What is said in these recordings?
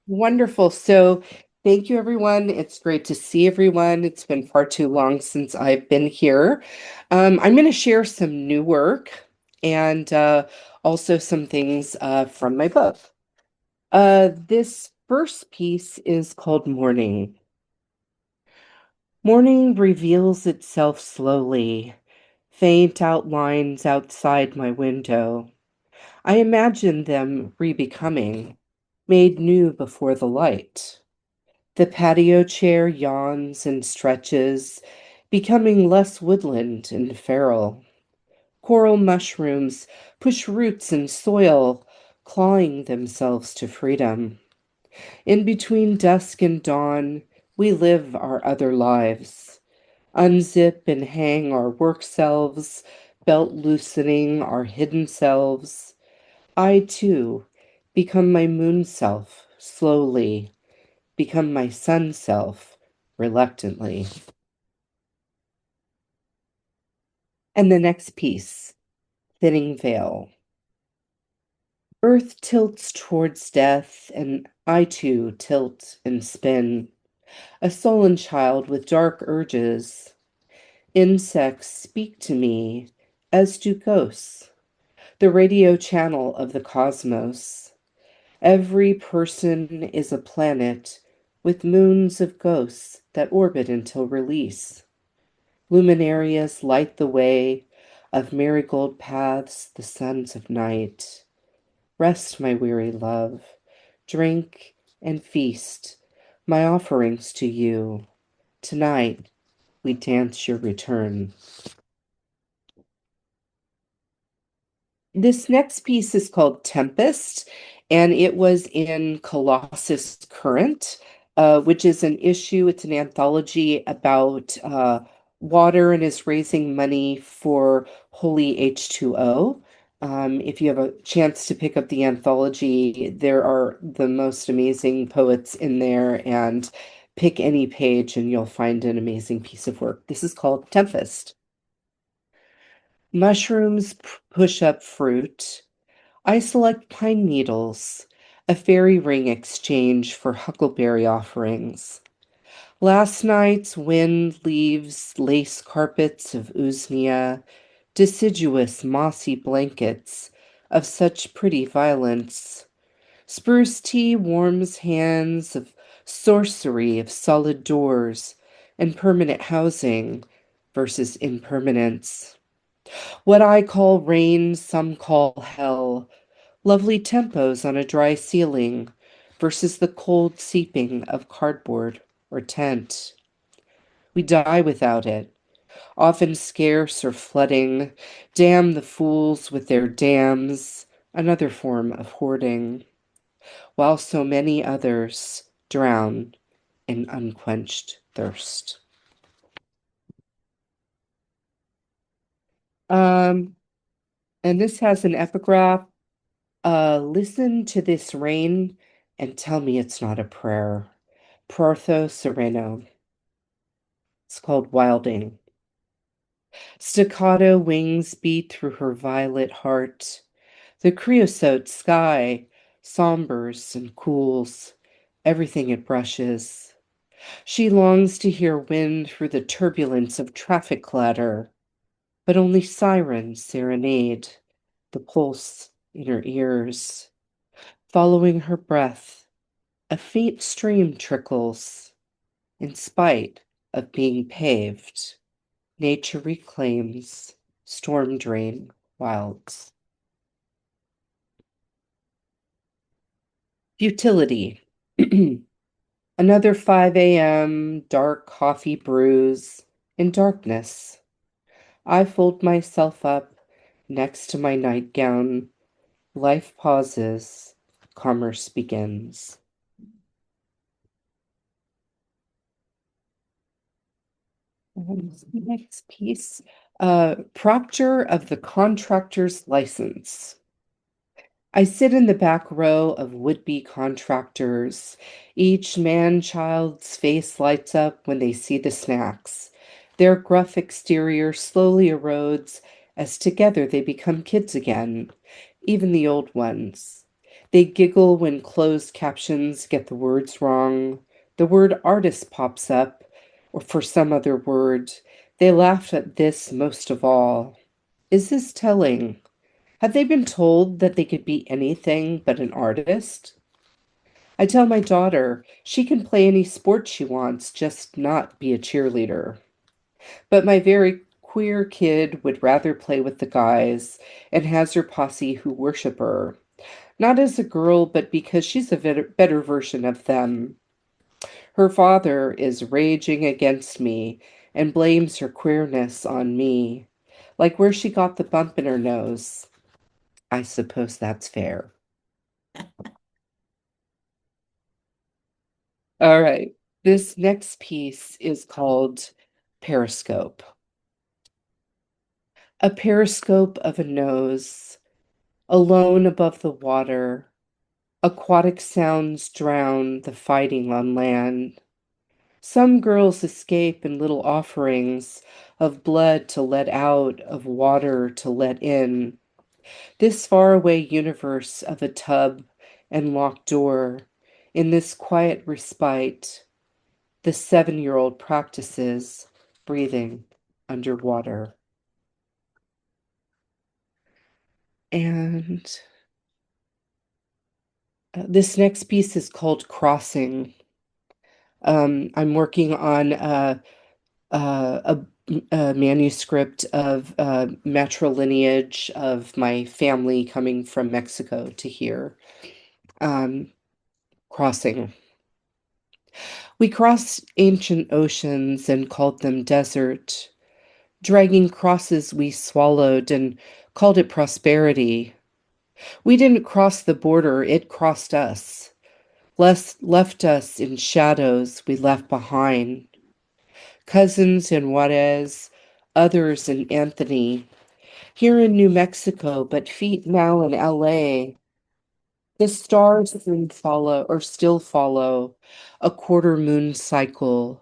Wonderful. So, thank you, everyone. It's great to see everyone. It's been far too long since I've been here. I'm going to share some new work and also some things from my book. This first piece is called Morning. Morning reveals itself slowly, faint outlines outside my window. I imagine them rebecoming, made new before the light. The patio chair yawns and stretches, becoming less woodland and feral. Coral mushrooms push roots in soil, clawing themselves to freedom. In between dusk and dawn, we live our other lives. Unzip and hang our work selves, belt loosening our hidden selves. I, too, become my moon self, slowly, become my sun self, reluctantly. And the next piece, Thinning Veil. Earth tilts towards death, and I too tilt and spin, a sullen child with dark urges. Insects speak to me, as do ghosts, the radio channel of the cosmos. Every person is a planet with moons of ghosts that orbit until release. Luminarias light the way of marigold paths, the sons of night. Rest, my weary love, drink and feast, my offerings to you. Tonight we dance your return. This next piece is called Tempest, and it was in Colossus Current, which is an issue. It's an anthology about water and is raising money for Holy H2O. If you have a chance to pick up the anthology, there are the most amazing poets in there, and pick any page and you'll find an amazing piece of work. This is called Tempest. Mushrooms push up fruit. I select pine needles, a fairy ring exchange for huckleberry offerings. Last night's wind leaves lace carpets of usnea, deciduous mossy blankets of such pretty violence. Spruce tea warms hands of sorcery of solid doors and permanent housing versus impermanence. What I call rain, some call hell. Lovely tempos on a dry ceiling versus the cold seeping of cardboard or tent. We die without it, often scarce or flooding. Damn the fools with their dams, another form of hoarding, while so many others drown in unquenched thirst. Um, and this has an epigraph. Listen to this rain and tell me it's not a prayer. Prortho Sereno. It's called Wilding. Staccato wings beat through her violet heart. The creosote sky sombers and cools everything it brushes. She longs to hear wind through the turbulence of traffic clatter, but only sirens serenade the pulse in her ears. Following her breath, a faint stream trickles. In spite of being paved, nature reclaims storm drain wilds. Futility. Another 5 a.m., dark coffee brews in darkness. I fold myself up next to my nightgown. Life pauses. Commerce begins. Next piece. Proctor of the contractor's license. I sit in the back row of would-be contractors. Each man-child's face lights up when they see the snacks. Their gruff exterior slowly erodes as together they become kids again, even the old ones. They giggle when closed captions get the words wrong. The word artist pops up, or for some other word. They laugh at this most of all. Is this telling? Have they been told that they could be anything but an artist? I tell my daughter she can play any sport she wants, just not be a cheerleader. But my very queer kid would rather play with the guys and has her posse who worship her. Not as a girl, but because she's a better version of them. Her father is raging against me and blames her queerness on me, like where she got the bump in her nose. I suppose that's fair. All right. This next piece is called Periscope. A periscope of a nose, alone above the water. Aquatic sounds drown the fighting on land. Some girls escape in little offerings of blood to let out, of water to let in. This faraway universe of a tub and locked door, in this quiet respite, the 7-year-old practices breathing underwater. And this next piece is called Crossing. I'm working on a manuscript of matrilineage of my family coming from Mexico to here. Um, Crossing. We crossed ancient oceans and called them desert, dragging crosses we swallowed and called it prosperity. We didn't cross the border, it crossed us, left us in shadows we left behind. Cousins in Juarez, others in Anthony, here in New Mexico, but feet now in LA. The stars soon follow, or still follow, a quarter moon cycle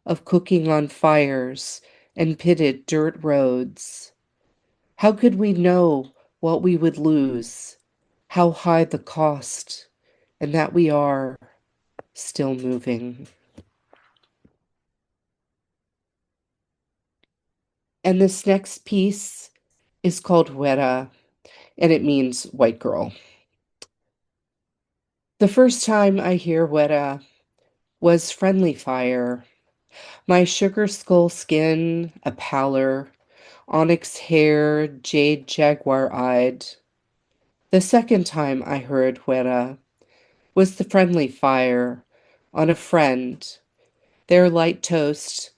of cooking on fires and pitted dirt roads. How could we know what we would lose, how high the cost, and that we are still moving? And this next piece is called Huera, and it means white girl. The first time I hear Huera was friendly fire, my sugar skull skin, a pallor, onyx hair, jade jaguar eyed. The second time I heard Huera was the friendly fire on a friend, their light toast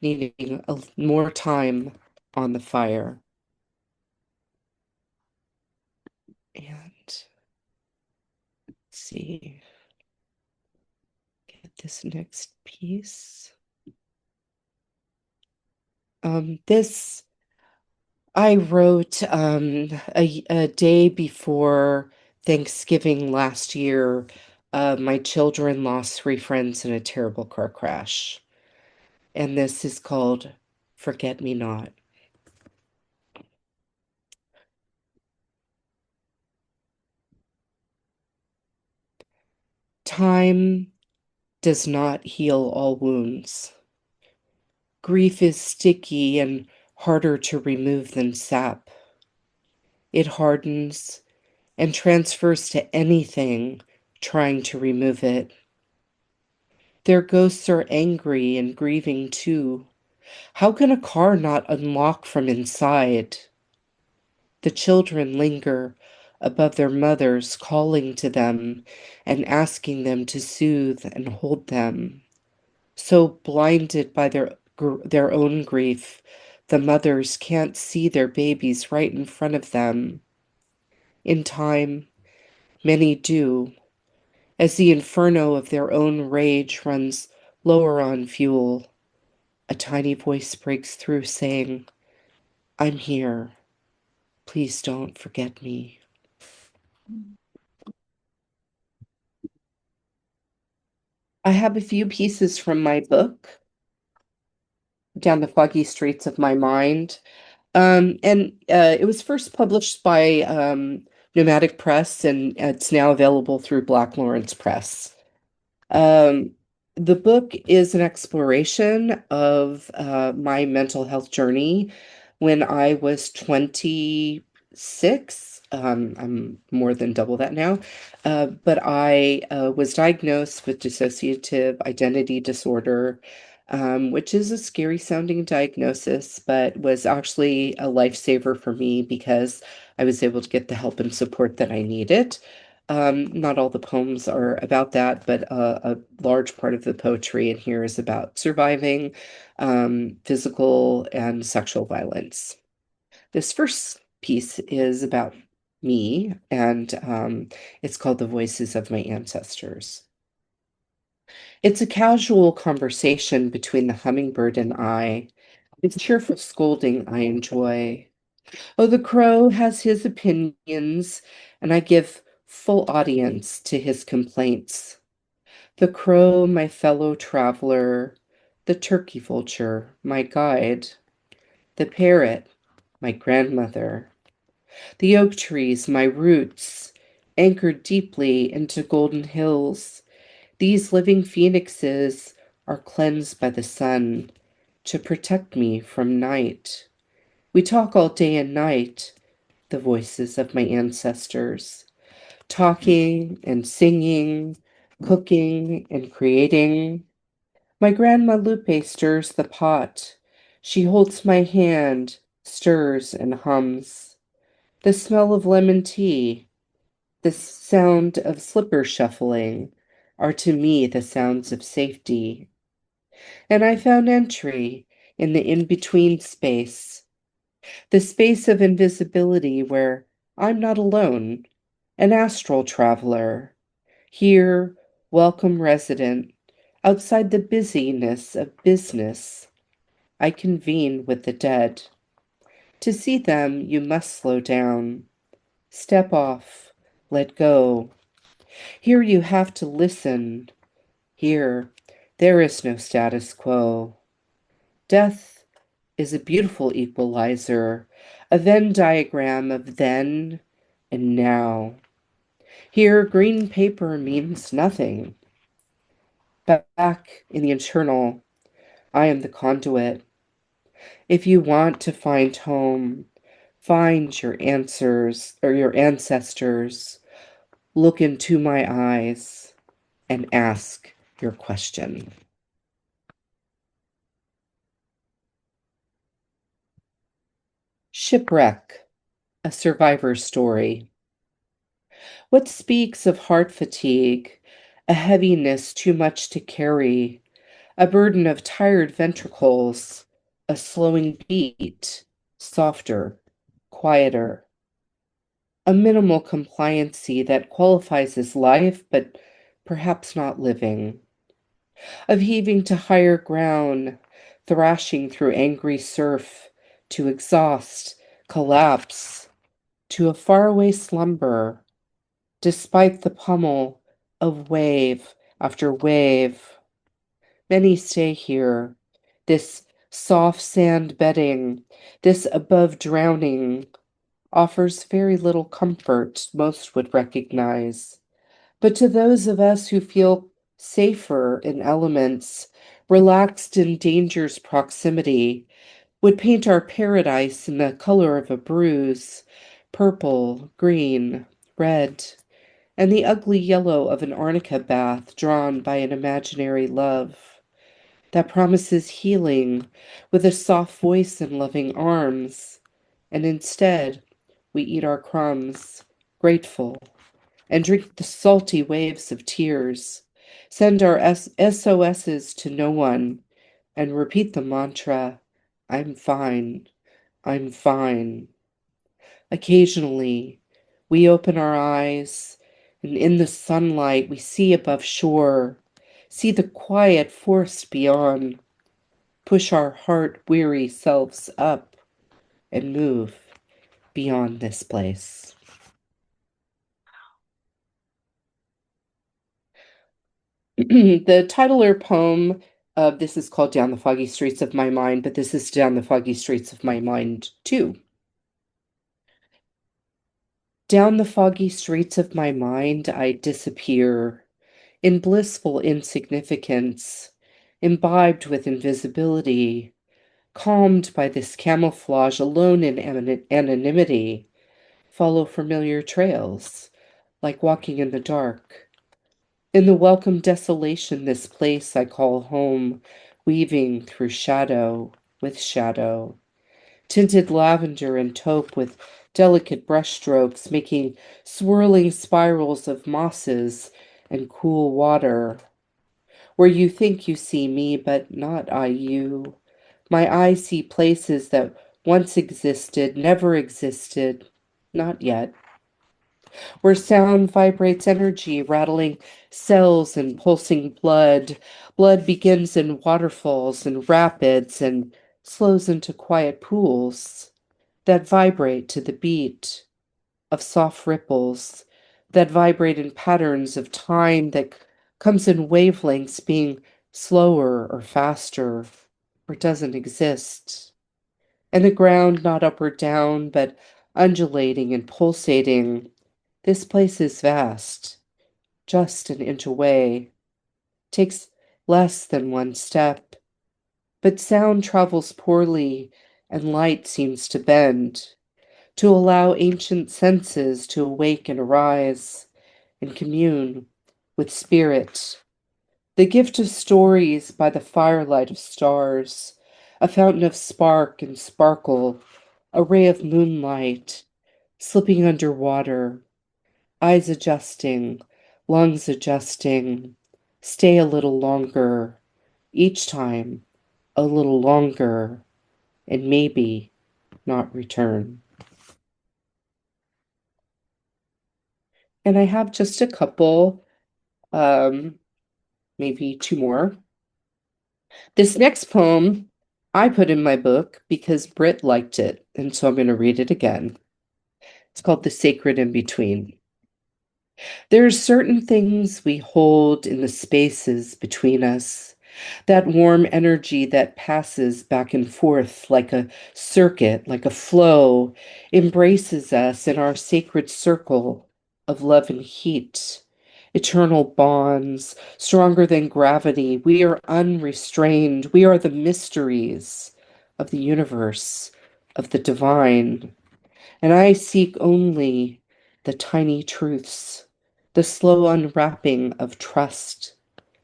needing more time on the fire. And let's see, get this next piece. This I wrote a day before Thanksgiving last year. My children lost 3 friends in a terrible car crash. And this is called Forget Me Not. Time does not heal all wounds. Grief is sticky and harder to remove than sap. It hardens and transfers to anything trying to remove it. Their ghosts are angry and grieving too. How can a car not unlock from inside? The children linger above their mothers, calling to them and asking them to soothe and hold them. So blinded by their own grief, the mothers can't see their babies right in front of them. In time, many do, as the inferno of their own rage runs lower on fuel. A tiny voice breaks through saying, I'm here. Please don't forget me. I have a few pieces from my book, Down the Foggy Streets of My Mind. And it was first published by Nomadic Press, and it's now available through Black Lawrence Press. Um, the book is an exploration of my mental health journey when I was 26. I'm more than double that now. But I was diagnosed with dissociative identity disorder, which is a scary sounding diagnosis, but was actually a lifesaver for me because I was able to get the help and support that I needed. Not all the poems are about that, but a large part of the poetry in here is about surviving physical and sexual violence. This first piece is about me, and it's called The Voices of My Ancestors. It's a casual conversation between the hummingbird and I. It's cheerful scolding I enjoy. Oh, the crow has his opinions, and I give full audience to his complaints. The crow, my fellow traveler, the turkey vulture, my guide, the parrot, my grandmother, the oak trees, my roots, anchored deeply into golden hills. These living phoenixes are cleansed by the sun to protect me from night. We talk all day and night, the voices of my ancestors, talking and singing, cooking and creating. My grandma Lupe stirs the pot. She holds my hand, stirs and hums. The smell of lemon tea, the sound of slipper shuffling are to me the sounds of safety. And I found entry in the in-between space, the space of invisibility where I'm not alone, an astral traveler, here, welcome resident, outside the busyness of business. I convene with the dead. To see them, you must slow down, step off, let go. Here you have to listen. Here, there is no status quo. Death is a beautiful equalizer, a Venn diagram of then and now. Here, green paper means nothing. Back in the internal, I am the conduit. If you want to find home, find your answers or your ancestors, look into my eyes and ask your question. Shipwreck, a survivor's story. What speaks of heart fatigue, a heaviness too much to carry, a burden of tired ventricles, a slowing beat, softer, quieter, a minimal compliancy that qualifies as life, but perhaps not living, of heaving to higher ground, thrashing through angry surf, to exhaust, collapse, to a faraway slumber, despite the pummel of wave after wave. Many stay here, this soft sand bedding, this above drowning, offers very little comfort, most would recognize. But to those of us who feel safer in elements, relaxed in danger's proximity, would paint our paradise in the color of a bruise, purple, green, red, and the ugly yellow of an arnica bath drawn by an imaginary love that promises healing with a soft voice and loving arms. And instead, we eat our crumbs, grateful, and drink the salty waves of tears, send our SOSs to no one, and repeat the mantra, I'm fine, I'm fine. Occasionally, we open our eyes, and in the sunlight, we see above shore, see the quiet forest beyond, push our heart weary selves up, and move beyond this place. The title or poem of this is called Down the Foggy Streets of My Mind, but this is Down the Foggy Streets of My Mind too. Down the foggy streets of my mind, I disappear in blissful insignificance, imbibed with invisibility, calmed by this camouflage, alone in anonymity, follow familiar trails, like walking in the dark. In the welcome desolation, this place I call home, weaving through shadow with shadow. Tinted lavender and taupe with delicate brushstrokes, making swirling spirals of mosses and cool water. Where you think you see me, but not I you. My eyes see places that once existed, never existed, not yet. Where sound vibrates energy, rattling cells and pulsing blood. Blood begins in waterfalls and rapids and slows into quiet pools that vibrate to the beat of soft ripples, that vibrate in patterns of time that comes in wavelengths, being slower or faster or doesn't exist. And the ground not up or down, but undulating and pulsating. This place is vast, just an inch away, takes less than one step, but sound travels poorly and light seems to bend, to allow ancient senses to awake and arise and commune with spirit. The gift of stories by the firelight of stars, a fountain of spark and sparkle, a ray of moonlight, slipping under water, eyes adjusting, lungs adjusting, stay a little longer, each time a little longer, and maybe not return. And I have just a couple, um, maybe two more. This next poem I put in my book because Britt liked it, and so I'm going to read it again. It's called The Sacred In Between. There are certain things we hold in the spaces between us, that warm energy that passes back and forth like a circuit, like a flow, embraces us in our sacred circle of love and heat. Eternal bonds, stronger than gravity. We are unrestrained. We are the mysteries of the universe, of the divine. And I seek only the tiny truths, the slow unwrapping of trust,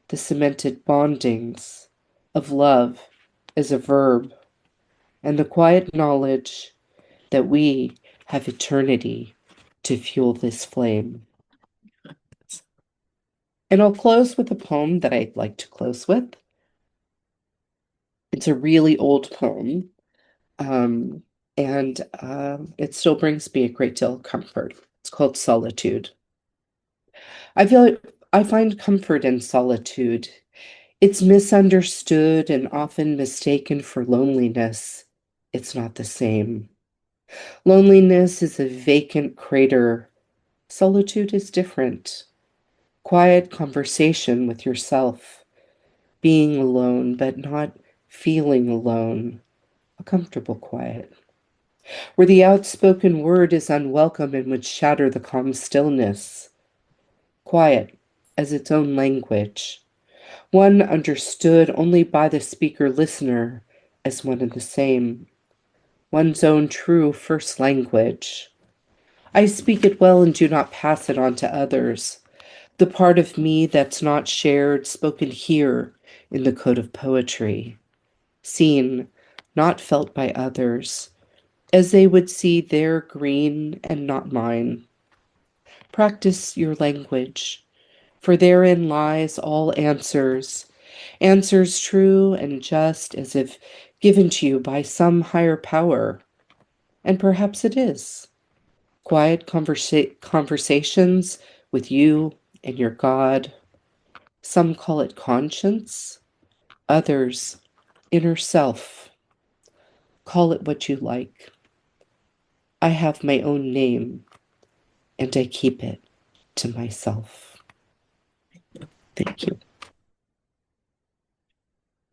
the cemented bondings of love as a verb, and the quiet knowledge that we have eternity to fuel this flame. And I'll close with a poem that I'd like to close with. It's a really old poem, um, and it still brings me a great deal of comfort. It's called Solitude. I feel like I find comfort in solitude. It's misunderstood and often mistaken for loneliness. It's not the same. Loneliness is a vacant crater. Solitude is different. Quiet conversation with yourself, being alone but not feeling alone. A comfortable quiet, where the outspoken word is unwelcome and would shatter the calm stillness. Quiet as its own language, one understood only by the speaker listener as one and the same, one's own true first language. I speak it well and do not pass it on to others. The part of me that's not shared, spoken here in the code of poetry, seen, not felt by others, as they would see their green and not mine. Practice your language, for therein lies all answers, answers true and just as if given to you by some higher power. And perhaps it is. Quiet conversations with you and your God. Some call it conscience, others inner self. Call it what you like. I have my own name and I keep it to myself. Thank you.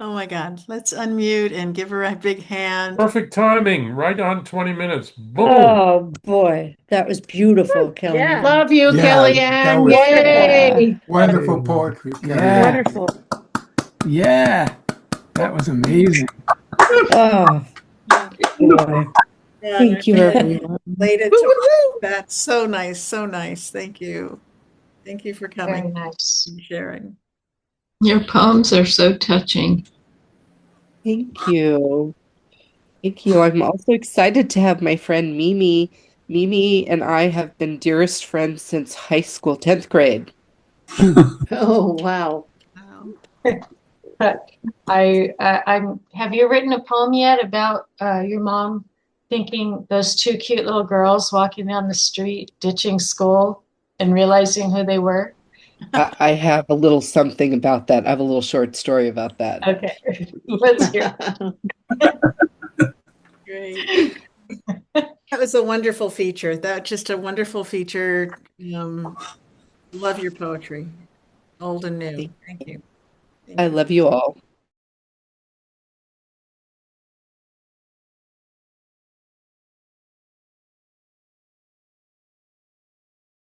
Oh my God. Let's unmute and give her a big hand. Perfect timing, right on 20 minutes. Boom. Oh boy, that was beautiful, Yeah. Kellyanne. Love you, Yeah, that Kellyanne. was Yeah, Yay! wonderful poetry, Yeah. Kelly. wonderful. Yeah. That was amazing. Oh Yeah. boy. Yeah, Thank you, really everyone. related Woo, to woo, woo. that. So nice. So nice. Thank you. Thank you for Very coming nice. and sharing. Your poems are so touching. Thank you. Thank you. I'm also excited to have my friend Mimi. Mimi and I have been dearest friends since high school, 10th grade. Oh, wow. Wow. I'm. Have you written a poem yet about your mom thinking those two cute little girls walking down the street, ditching school, and realizing who they were? I have a little something about that. I have a little short story about that. Okay, let's hear. Great. That was a wonderful feature. That just a wonderful feature. Love your poetry, old and new. Thank you. I Thank you. love you all.